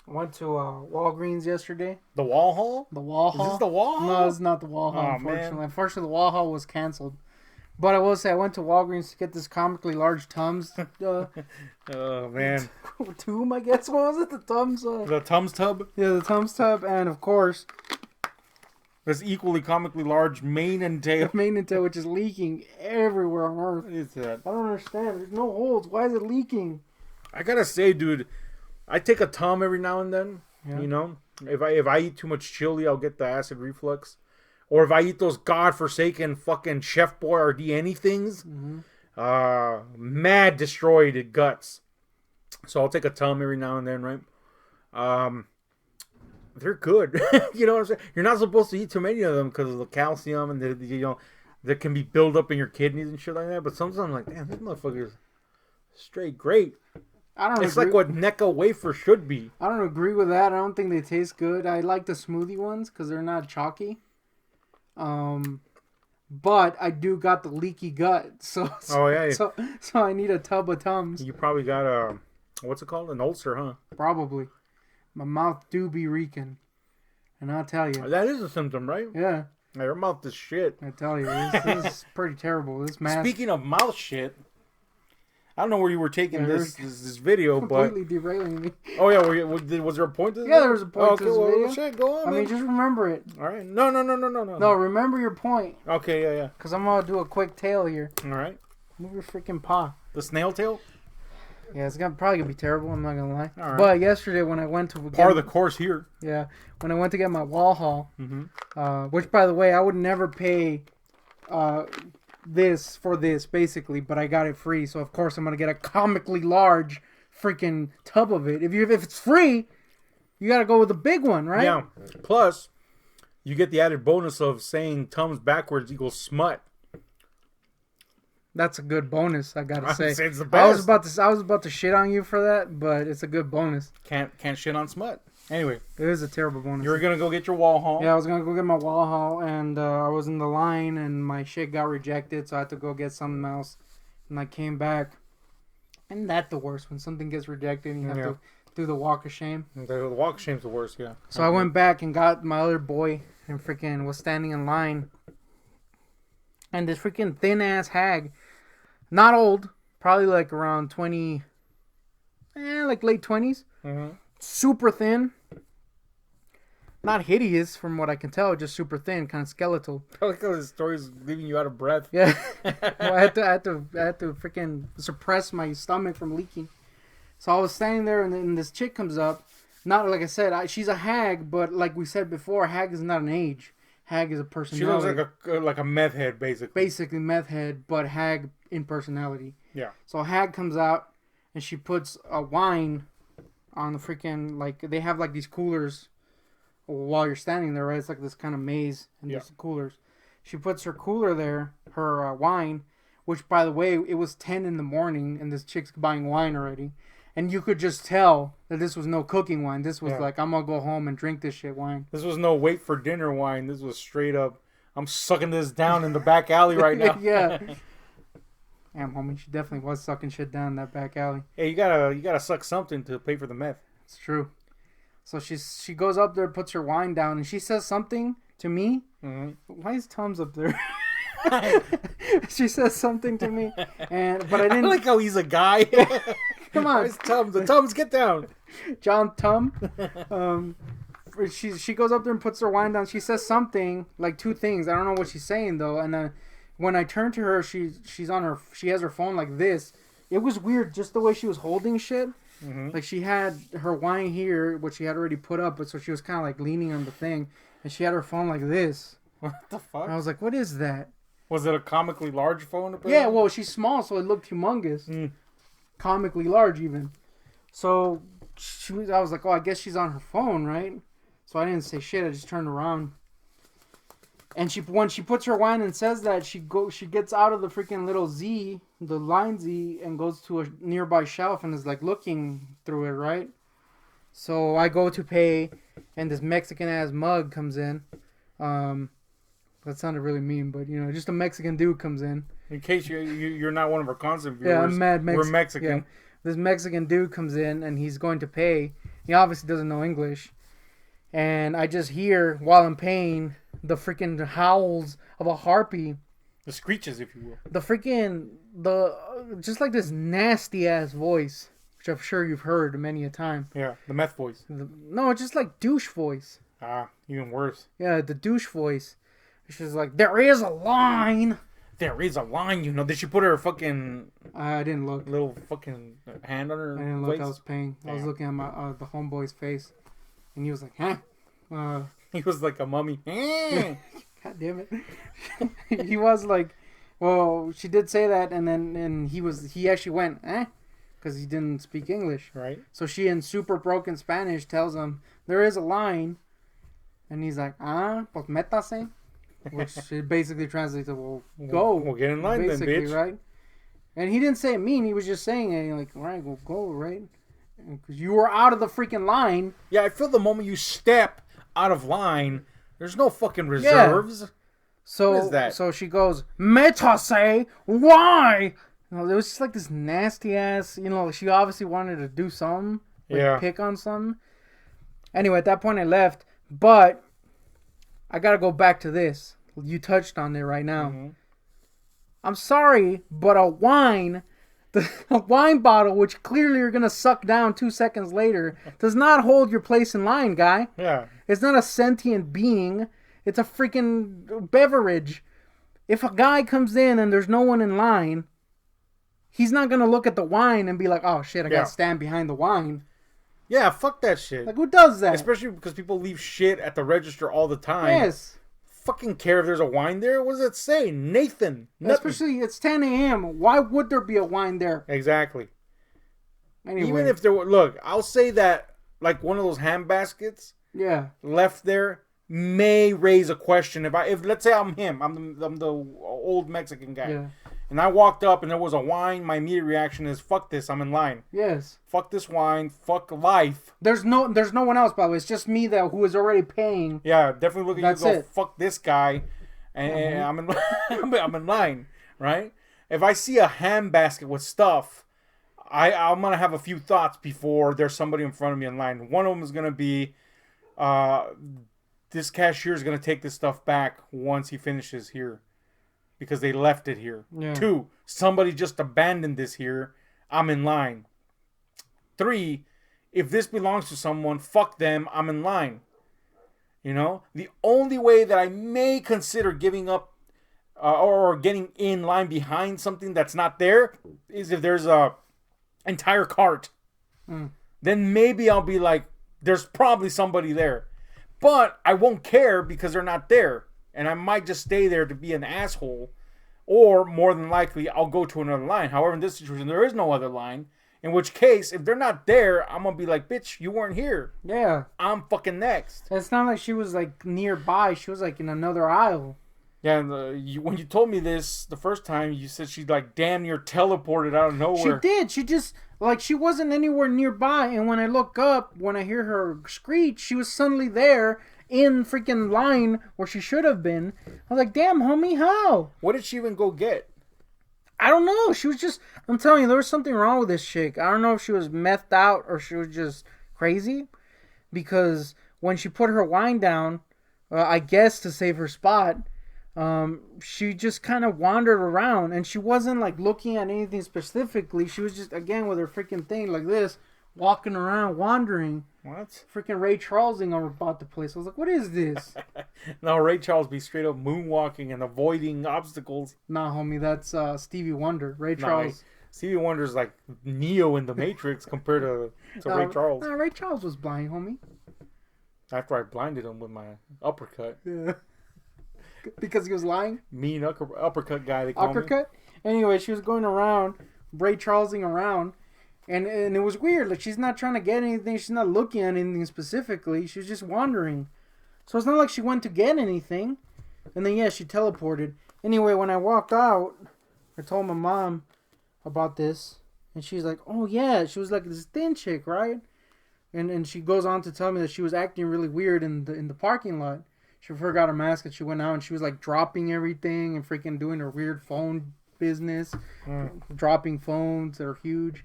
I went to Walgreens yesterday. The Wall Hall? The Wall Is Hall? this the Wall Hall? No, it's not the Wall Hall, Oh, unfortunately. man. Unfortunately, the Wall Hall was canceled. But I will say, I went to Walgreens to get this comically large Tums. Oh, man. Tube, I guess. What was it? The Tums? The Tums tub? Yeah, the Tums tub. And, of course, This equally comically large mane and the tail. main intel, which is leaking everywhere on Earth. What is that? I don't understand. There's no holes. Why is it leaking? I gotta say, dude, I take a Tom every now and then. Yeah. You know? If I eat too much chili, I'll get the acid reflux. Or if I eat those godforsaken fucking Chef Boyardee anythings, mad destroyed guts. So I'll take a Tom every now and then, right? They're good. You know what I'm saying? You're not supposed to eat too many of them because of the calcium and that can be built up in your kidneys and shit like that. But sometimes I'm like, damn, this motherfucker's straight great. It's like what Necco wafer should be. I don't agree with that. I don't think they taste good. I like the smoothie ones because they're not chalky. But I do got the leaky gut, so I need a tub of Tums. You probably got a what's it called? An ulcer, huh? Probably. My mouth do be reeking, and I'll tell you. That is a symptom, right? Yeah. Your mouth is shit. I tell you, this is pretty terrible. This mask. Speaking of mouth shit, I don't know where you were taking this video, completely but derailing me. oh yeah, was there a point to this? Yeah, there was a point to this well, video. Shit, go on. I mean, just remember it. All right. No. No, remember your point. Okay, yeah. Because I'm gonna do a quick tail here. All right. Move your freaking paw. The snail tail. Yeah, it's probably gonna be terrible. I'm not gonna lie. All right. But yesterday when I went to Part of the course here. Yeah, when I went to get my wall haul, which by the way I would never pay this for this basically, but I got it free, so of course I'm gonna get a comically large freaking tub of it. If it's free, you gotta go with the big one, right? Yeah. Plus, you get the added bonus of saying Tums backwards equals smut. That's a good bonus, I gotta say. It's the best. I was about to shit on you for that, but it's a good bonus. Can't shit on smut. Anyway, it is a terrible bonus. You were gonna go get your wall haul. Yeah, I was gonna go get my wall haul, and I was in the line, and my shit got rejected, so I had to go get something else. And I came back, and that's the worst when something gets rejected, and you have to do the walk of shame. The walk of shame's the worst, yeah. So I went back and got my other boy, and freaking was standing in line, and this freaking thin ass hag, not old, probably like around 20, like late 20s. Super thin. Not hideous from what I can tell, just super thin, kind of skeletal. I like how this story's leaving you out of breath. Yeah. Well, I had to freaking suppress my stomach from leaking. So I was standing there, and then this chick comes up. Not like I said, she's a hag, but like we said before, hag is not an age. Hag is a personality. She looks like a meth head, basically. Basically meth head, but hag in personality. Yeah. So hag comes out, and she puts a wine on the freaking, like, they have like these coolers while you're standing there, right? It's like this kind of maze, and there's coolers. She puts her cooler there, her wine, which, by the way, it was 10 in the morning, and this chick's buying wine already. And you could just tell that this was no cooking wine. This was like, I'm going to go home and drink this shit wine. This was no wait for dinner wine. This was straight up, I'm sucking this down in the back alley right now. Yeah. Damn, homie, she definitely was sucking shit down in that back alley. Hey, you gotta suck something to pay for the meth. It's true. So she goes up there, puts her wine down, and she says something to me. Why is Tom's up there? She says something to me, but I didn't like how he's a guy. Come on, where's Tom? The Tom's, get down. John Tum. She goes up there and puts her wine down. She says something, like two things. I don't know what she's saying though. And when I turn to her, she has her phone like this. It was weird, just the way she was holding shit. Like she had her wine here, which she had already put up, but so she was kind of like leaning on the thing, and she had her phone like this. What the fuck? And I was like, "What is that?" Was it a comically large phone? Yeah, well, she's small, so it looked humongous, comically large even. So I was like, "Oh, I guess she's on her phone, right?" So I didn't say shit. I just turned around, and when she puts her wine and says that, she gets out of the freaking little Z, the line Z, and goes to a nearby shelf and is like looking through it, right? So I go to pay, and this Mexican ass mug comes in. That sounded really mean, but you know, just a Mexican dude comes in. In case you're not one of our constant viewers, yeah, I'm mad we're Mexican. Yeah. This Mexican dude comes in and he's going to pay, He obviously doesn't know English. And I just hear, while I'm paying, the freaking howls of a harpy. The screeches, if you will. Just like this nasty ass voice, which I'm sure you've heard many a time. Yeah, the meth voice. No, it's just like douche voice. Ah, even worse. Yeah, the douche voice. She's like, there is a line. There is a line, you know. Did she put her fucking... I didn't look. Little fucking hand on her I didn't look. waist? I was paying. Damn. I was looking at my the homeboy's face, and he was like, "Huh." He was like a mummy. God damn it. He was like, well, she did say that, and he actually went, because he didn't speak English. Right. So she, in super broken Spanish, tells him, there is a line. And he's like, pues métase. Which it basically translates to, well, go. We'll get in line then, bitch. Right? And he didn't say it mean. He was just saying it. Like, all right, we'll go, right? Because you were out of the freaking line. Yeah, I feel the moment you step out of line, there's no fucking reserves. Yeah. So, what is that? So she goes, métase, why? You know, it was just like this nasty ass, you know, she obviously wanted to do something. Like pick on something. Anyway, at that point I left. But I got to go back to this. You touched on it right now. Mm-hmm. I'm sorry, but a wine bottle, which clearly you're going to suck down 2 seconds later, does not hold your place in line, guy. Yeah. It's not a sentient being. It's a freaking beverage. If a guy comes in and there's no one in line, he's not going to look at the wine and be like, oh shit, I got to stand behind the wine. Yeah, fuck that shit. Like, who does that? Especially because people leave shit at the register all the time. Yes. Fucking care if there's a wine there. What does it say? Nathan. Nothing. Especially, it's 10 a.m. Why would there be a wine there? Exactly. Anyway. Even if there were... Look, I'll say that, like, one of those hand baskets left there may raise a question. If let's say I'm him. I'm the old Mexican guy. Yeah. And I walked up and there was a wine, my immediate reaction is, fuck this, I'm in line. Yes. Fuck this wine, fuck life. There's no one else, by the way. It's just me who is already paying. Yeah, definitely look at you and go, fuck this guy. And I'm in line, right? If I see a handbasket with stuff, I'm going to have a few thoughts before there's somebody in front of me in line. One of them is going to be, this cashier is going to take this stuff back once he finishes here. Because they left it here. Yeah. 2, somebody just abandoned this here. I'm in line. 3, if this belongs to someone, fuck them. I'm in line. You know? The only way that I may consider giving up or getting in line behind something that's not there is if there's a entire cart. Then maybe I'll be like, there's probably somebody there. But I won't care because they're not there. And I might just stay there to be an asshole. Or, more than likely, I'll go to another line. However, in this situation, there is no other line. In which case, if they're not there, I'm going to be like, bitch, you weren't here. Yeah. I'm fucking next. It's not like she was, like, nearby. She was, like, in another aisle. Yeah, and when you told me this the first time, you said she, like, damn near teleported out of nowhere. She did. She just, like, she wasn't anywhere nearby. And when I look up, when I hear her screech, she was suddenly there. In freaking line where she should have been. I was like, damn, homie, how? What did she even go get? I don't know. She was just... I'm telling you, there was something wrong with this chick. I don't know if she was methed out or she was just crazy. Because when she put her wine down, I guess to save her spot, she just kind of wandered around. And she wasn't, like, looking at anything specifically. She was just, again, with her freaking thing like this, walking around, wandering. What? Freaking Ray Charlesing about the place. I was like, what is this? No, Ray Charles be straight up moonwalking and avoiding obstacles. Nah, homie, that's Stevie Wonder. Ray Charles. Stevie Wonder's like Neo in the Matrix compared to Ray Charles. Nah, Ray Charles was blind, homie. After I blinded him with my uppercut. Yeah. Because he was lying? Mean uppercut guy, they call uppercut? Me. Anyway, she was going around, Ray Charlesing around. And it was weird. Like, she's not trying to get anything. She's not looking at anything specifically. She was just wandering. So it's not like she went to get anything. And then, yeah, she teleported. Anyway, when I walked out, I told my mom about this. And she's like, oh, yeah. She was like this thin chick, right? And she goes on to tell me that she was acting really weird in the parking lot. She forgot her mask and she went out and she was, like, dropping everything and freaking doing her weird phone business. Dropping phones that are huge.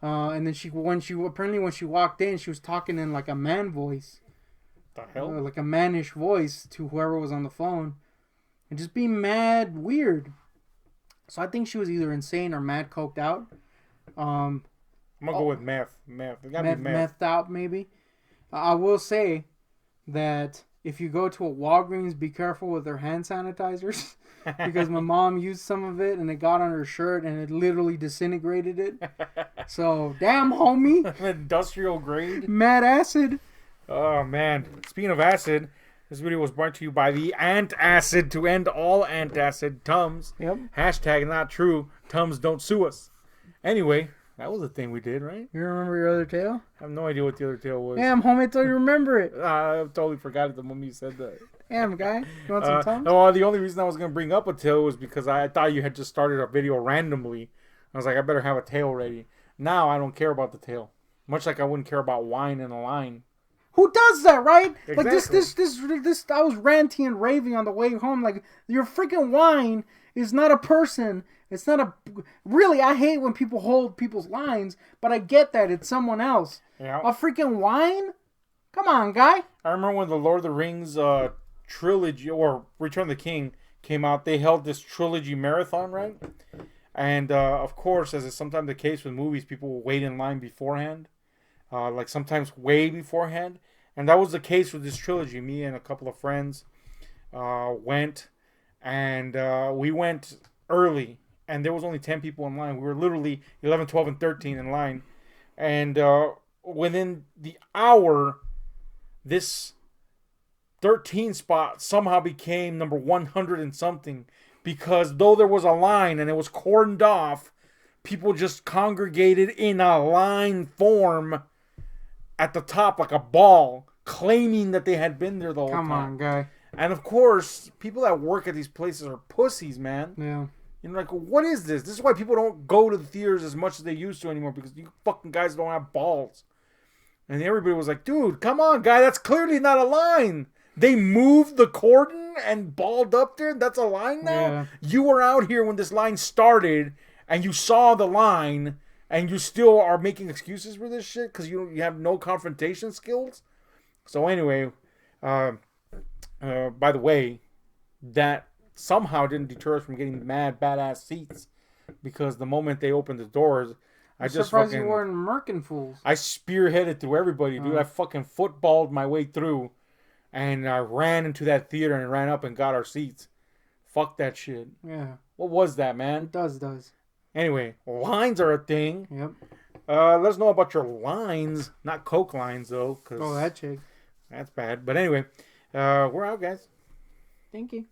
And then when she walked in, she was talking in like a man voice. The hell? Like a mannish voice to whoever was on the phone. And just being mad weird. So I think she was either insane or mad coked out. I'm gonna go with meth. Meth. It gotta be meth. Methed out, maybe. I will say that if you go to a Walgreens, be careful with their hand sanitizers. Because my mom used some of it and it got on her shirt and it literally disintegrated it. So, damn, homie. Industrial grade. Mad acid. Oh, man. Speaking of acid, this video was brought to you by the Antacid to end all antacid. Tums. Yep. Hashtag not true. Tums don't sue us. Anyway, that was the thing we did, right? You remember your other tale? I have no idea what the other tale was. Damn, homie, I thought you remember it. I totally forgot it the moment you said that. Damn, guy. You want some Tums? No, the only reason I was going to bring up a tale was because I thought you had just started a video randomly. I was like, I better have a tale ready. Now I don't care about the tale. Much like I wouldn't care about wine in a line. Who does that, right? Exactly. Like this. I was ranting and raving on the way home. Like, your freaking wine is not a person. It's not a. Really, I hate when people hold people's lines, but I get that it's someone else. Yeah. A freaking wine? Come on, guy. I remember when the Lord of the Rings trilogy or Return of the King came out. They held this trilogy marathon, right? And of course, as is sometimes the case with movies, people will wait in line beforehand. Like sometimes way beforehand. And that was the case with this trilogy. Me and a couple of friends went. And we went early. And there was only 10 people in line. We were literally 11, 12, and 13 in line. And within the hour, this 13 spot somehow became number 100 and something. Because though there was a line and it was cordoned off, people just congregated in a line form at the top like a ball, claiming that they had been there the whole time. Come on, guy. And of course, people that work at these places are pussies, man. Yeah. You know, like, what is this? This is why people don't go to the theaters as much as they used to anymore, because you fucking guys don't have balls. And everybody was like, dude, come on, guy, that's clearly not a line. They moved the cordon and balled up there. That's a line now? Yeah. You were out here when this line started, and you saw the line, and you still are making excuses for this shit because you have no confrontation skills? So anyway, by the way, that somehow didn't deter us from getting mad, badass seats, because the moment they opened the doors, I'm surprised you weren't murking fools. I spearheaded through everybody, dude. I fucking footballed my way through, and I ran into that theater and ran up and got our seats. Fuck that shit. Yeah. What was that, man? It does. Anyway, lines are a thing. Yep. Let us know about your lines. Not Coke lines, though. Oh, that chick. That's bad. But anyway, we're out, guys. Thank you.